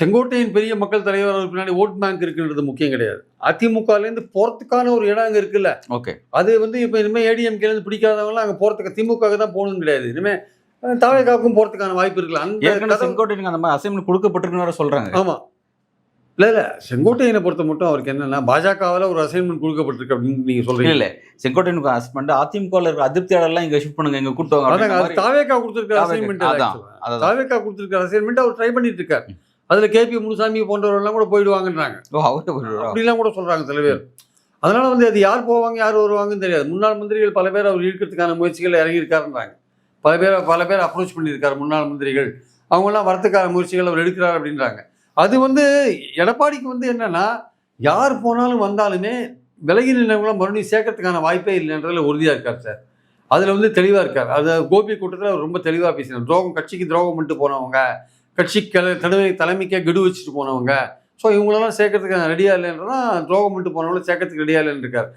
செங்கோட்டையின் பெரிய மக்கள் தலைவர் அவர் பின்னாடி ஓட் பேங்க் இருக்குன்றது முக்கியம் கிடையாது. அதிமுகலேருந்து போறதுக்கான ஒரு இடம் அங்கே இருக்குல்ல. ஓகே. அது வந்து இப்போ இனிமேல் ஏடிஎம்கேலேருந்து பிடிக்காதவங்களாம் அங்கே போகிறதுக்கு திமுக தான் போகணும்னு கிடையாது. இனிமேல் தாவேகாவுக்கும் போகிறதுக்கான வாய்ப்பு இருக்குல்ல. அந்த செங்கோட்டையனுக்கு அந்த மாதிரி அசைன்மெண்ட் கொடுக்கப்பட்டிருக்குன்னு வேற சொல்றாங்க. ஆமாம். இல்லை செங்கோட்டையனை பொறுத்த மட்டும் அவருக்கு என்னன்னா பாஜகவில் ஒரு அசைன்மெண்ட் கொடுக்கப்பட்டிருக்கு அப்படின்னு நீங்கள் சொல்றீங்க. இல்லை செங்கோட்டையனுக்கு ஹஸ்பண்ட் அதிமுகவில் இருக்கிற அதிருப்தியாளர்லாம் இங்கே ஷிஃப்ட் பண்ணுங்க, இங்கே கூப்பிட்டு தாவேகா கொடுத்துருக்க அசைன்மெண்ட். தாவேகா கொடுத்துருக்க அசைன்மெண்ட் அவர் ட்ரை பண்ணிட்டு இருக்காரு. அதில் கேபி முனுசாமி போன்றவர்கள்லாம் கூட போயிடுவாங்கன்றாங்க. அப்படிலாம் கூட சொல்கிறாங்க சில பேர். அதனால் வந்து அது யார் போவாங்க யார் வருவாங்கன்னு தெரியாது. முன்னாள் மந்திரிகள் பல பேர் அவர் இழுக்கிறதுக்கான முயற்சிகள் இறங்கியிருக்காருன்றாங்க. பல பேர் அப்ரோச் பண்ணியிருக்காரு முன்னாள் மந்திரிகள். அவங்களாம் வரத்துக்கான முயற்சிகள் அவர் எடுக்கிறார் அப்படின்றாங்க. அது வந்து எடப்பாடிக்கு வந்து என்னென்னா யார் போனாலும் வந்தாலுமே விலகி நின்றவங்களாம் மறுபடியும் சேர்க்கறதுக்கான வாய்ப்பே இல்லைன்றதில் உறுதியாக இருக்கார் சார். அதில் வந்து தெளிவாக இருக்கார். அது கோபி கூட்டத்தில் அவர் ரொம்ப தெளிவாக பேசினார். கட்சிக்கு துரோகம் பண்ணிட்டு போனவங்க, கட்சி தலைமைக்கே கெடு வச்சுட்டு போனவங்க, ஸோ இவங்களெல்லாம் சேர்க்கறதுக்கு ரெடியாக இல்லைன்றதான் துரோகம் பண்ணிட்டு போனவங்களும் சேர்க்கறதுக்கு ரெடியாக இல்லைன்னு இருக்கார்.